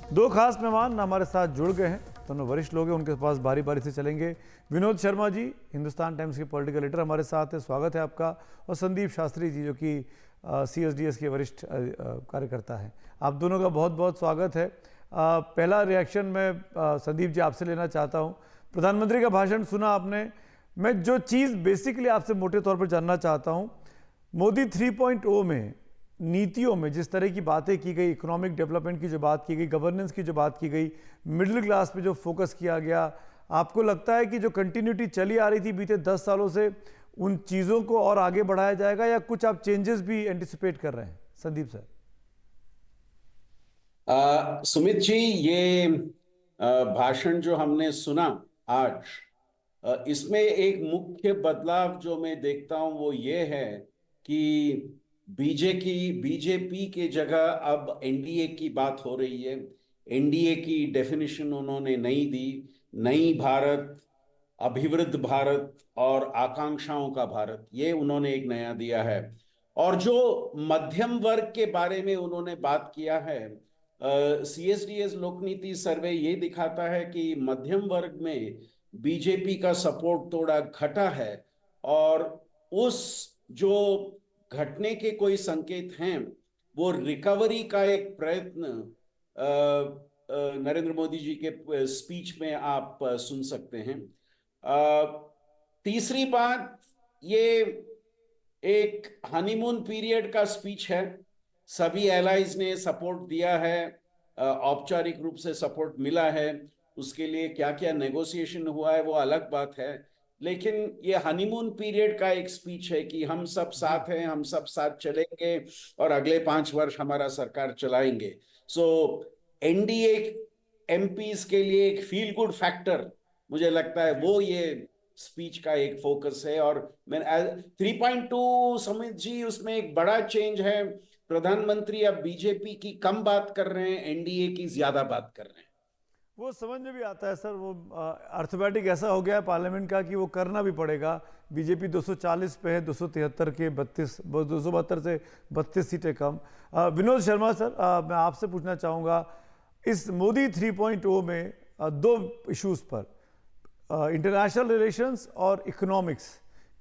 दो खास मेहमान हमारे साथ जुड़ गए हैं, दोनों वरिष्ठ लोग हैं, उनके पास बारी बारी से चलेंगे। विनोद शर्मा जी, हिंदुस्तान टाइम्स के पॉलिटिकल एडिटर हमारे साथ है, स्वागत है आपका। और संदीप शास्त्री जी, जो कि CSDS के वरिष्ठ कार्यकर्ता हैं, आप दोनों का बहुत बहुत स्वागत है। पहला रिएक्शन मैं संदीप जी आपसे लेना चाहता हूँ। प्रधानमंत्री का भाषण सुना आपने, मैं जो चीज़ बेसिकली आपसे मोटे तौर पर जानना चाहता हूँ, मोदी 3.0 में नीतियों में जिस तरह की बातें की गई, इकोनॉमिक डेवलपमेंट की जो बात की गई, गवर्नेंस की जो बात की गई, मिडिल क्लास पे जो फोकस किया गया, आपको लगता है कि जो कंटिन्यूटी चली आ रही थी बीते 10 सालों से, उन चीज़ों को और आगे बढ़ाया जाएगा या कुछ आप चेंजेस भी एंटिसिपेट कर रहे हैं? संदीप सर। सुमित जी, ये भाषण जो हमने सुना आज, इसमें एक मुख्य बदलाव जो मैं देखता हूं वो ये है कि बीजेपी की जगह अब एनडीए की बात हो रही है। एनडीए की डेफिनेशन उन्होंने नई दी, नई भारत, अभिवृद्ध भारत और आकांक्षाओं का भारत, ये उन्होंने एक नया दिया है। और जो मध्यम वर्ग के बारे में उन्होंने बात किया है, CSDS लोकनीति सर्वे ये दिखाता है कि मध्यम वर्ग में बीजेपी का सपोर्ट थोड़ा घटा है। और उस जो घटने के कोई संकेत हैं, वो रिकवरी का एक प्रयत्न नरेंद्र मोदी जी के स्पीच में आप सुन सकते हैं। तीसरी बात, ये एक हनीमून पीरियड का स्पीच है। सभी एलाइज ने सपोर्ट दिया है, औपचारिक रूप से सपोर्ट मिला है। उसके लिए क्या क्या नेगोशिएशन हुआ है वो अलग बात है, लेकिन ये हनीमून पीरियड का एक स्पीच है कि हम सब जी। साथ हैं, हम सब साथ चलेंगे और अगले 5 वर्ष हमारा सरकार चलाएंगे। सो एनडीए एमपीज के लिए एक फील गुड फैक्टर, मुझे लगता है जी। वो ये स्पीच का एक फोकस है। और मैं 3.2, समित जी, उसमें एक बड़ा चेंज है। प्रधानमंत्री अब बीजेपी की कम बात कर रहे हैं, एनडीए की ज्यादा बात कर रहे हैं। वो समझ में भी आता है सर, वो अर्थमेटिक ऐसा हो गया है पार्लियामेंट का कि वो करना भी पड़ेगा। बीजेपी 240 पे है, 273 के 32, 272 से 32 सीटें कम। विनोद शर्मा सर, मैं आपसे पूछना चाहूँगा, इस मोदी 3.0 में दो इश्यूज पर, इंटरनेशनल रिलेशंस और इकोनॉमिक्स,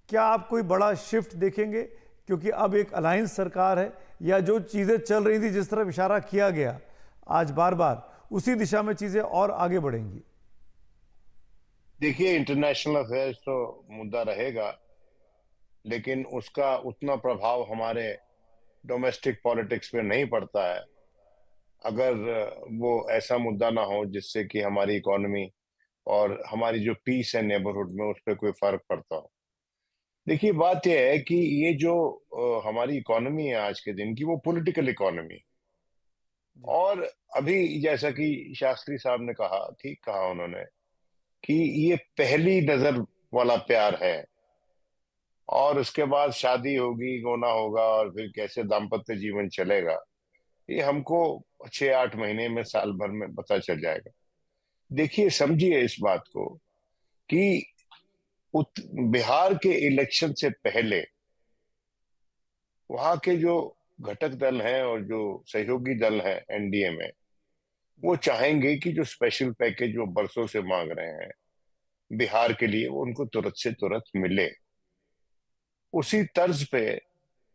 क्या आप कोई बड़ा शिफ्ट देखेंगे? क्योंकि अब एक अलायंस सरकार है, या जो चीज़ें चल रही थी, जिस तरफ इशारा किया गया आज बार बार, उसी दिशा में चीजें और आगे बढ़ेंगी? देखिए, इंटरनेशनल अफेयर्स तो मुद्दा रहेगा, लेकिन उसका उतना प्रभाव हमारे डोमेस्टिक पॉलिटिक्स पे नहीं पड़ता है अगर वो ऐसा मुद्दा ना हो जिससे कि हमारी इकोनॉमी और हमारी जो पीस है नेबरहुड में उस पर कोई फर्क पड़ता हो। देखिए, बात यह है कि ये जो हमारी इकोनॉमी है आज के दिन की, वो पॉलिटिकल इकोनॉमी। जी। और अभी जैसा कि शास्त्री साहब ने कहा, ठीक कहा उन्होंने, कि ये पहली नजर वाला प्यार है और उसके बाद शादी होगी, गोना होगा और फिर कैसे दाम्पत्य जीवन चलेगा, ये हमको 6-8 महीने में, साल भर में पता चल जाएगा। देखिए, समझिए इस बात को कि बिहार के इलेक्शन से पहले वहां के जो घटक दल हैं और जो सहयोगी दल हैं एनडीए में, वो जी। चाहेंगे कि जो स्पेशल पैकेज वो बरसों से मांग रहे हैं बिहार के लिए, वो उनको तुरंत से तुरंत मिले। उसी तर्ज पे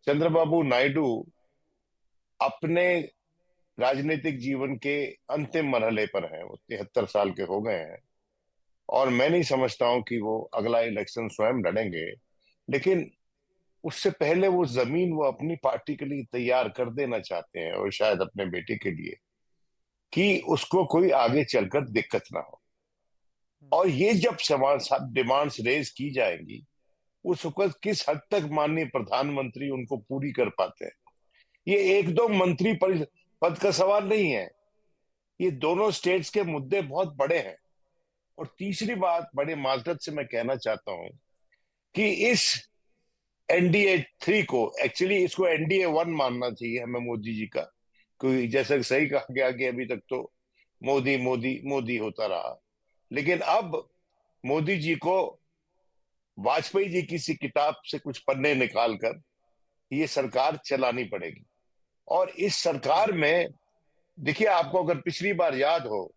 चंद्रबाबू नायडू अपने राजनीतिक जीवन के अंतिम मरहले पर हैं, वो 73 साल के हो गए हैं। और मैं नहीं समझता हूं कि वो अगला इलेक्शन स्वयं लड़ेंगे, लेकिन उससे पहले वो जमीन वो अपनी पार्टी के लिए तैयार कर देना चाहते हैं, और शायद अपने बेटे के लिए, कि उसको कोई आगे चलकर दिक्कत ना हो। और ये जब सवाल डिमांड्स रेज की जाएंगी, उस वक्त किस हद तक माननीय प्रधानमंत्री उनको पूरी कर पाते हैं, ये एक दो मंत्री पद का सवाल नहीं है। ये दोनों स्टेट्स के मुद्दे बहुत बड़े हैं। और तीसरी बात, बड़े माजरत से मैं कहना चाहता हूं कि इस एनडीए 3 को, एक्चुअली इसको एनडीए 1 मानना चाहिए हमें मोदी जी का, क्योंकि जैसा कि सही कहा गया कि अभी तक तो मोदी मोदी मोदी होता रहा। लेकिन अब मोदी जी को वाजपेयी जी की सी किताब से कुछ पन्ने निकालकर ये सरकार चलानी पड़ेगी। और इस जी। सरकार में देखिए, आपको अगर पिछली बार याद हो,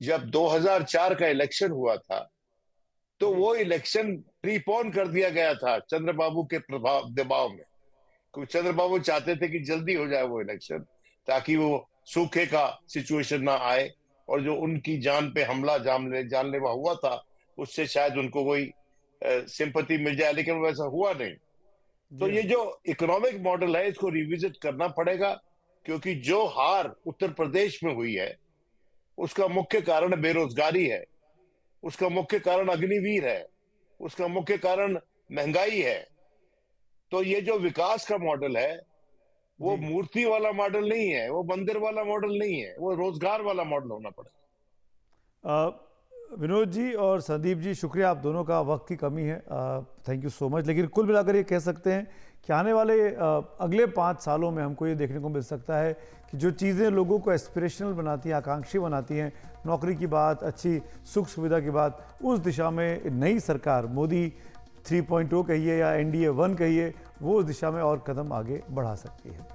जब 2004 का इलेक्शन हुआ था, तो वो इलेक्शन प्रीपोन कर दिया गया था चंद्रबाबू के प्रभाव दबाव में, क्योंकि चंद्रबाबू चाहते थे कि जल्दी हो जाए वो इलेक्शन, ताकि वो सूखे का सिचुएशन ना आए, और जो उनकी जान पे हमला जानलेवा हुआ था, उससे शायद उनको कोई सिंपैथी मिल जाए, लेकिन वैसा हुआ नहीं। तो जी ये हाँ। जो इकोनॉमिक मॉडल है, इसको रिविजिट करना पड़ेगा, क्योंकि जो हार उत्तर प्रदेश में हुई है, उसका मुख्य कारण बेरोजगारी है, उसका मुख्य कारण अग्निवीर है, उसका मुख्य कारण महंगाई है। तो ये जो विकास का मॉडल है, वो जी मूर्ति वाला मॉडल नहीं है, वो मंदिर वाला मॉडल नहीं है, वो रोजगार वाला मॉडल होना पड़ेगा। विनोद जी और संदीप जी, शुक्रिया, आप दोनों का, वक्त की कमी है, थैंक यू सो मच। लेकिन कुल मिलाकर ये कह सकते हैं कि आने वाले अगले 5 सालों में हमको ये देखने को मिल सकता है कि जो चीज़ें लोगों को एस्पिरेशनल बनाती हैं, आकांक्षी बनाती हैं, नौकरी की बात, अच्छी सुख सुविधा की बात, उस दिशा में नई सरकार, मोदी 3.0 कहिए या NDA 1 कहिए, वो उस दिशा में और कदम आगे बढ़ा सकती है।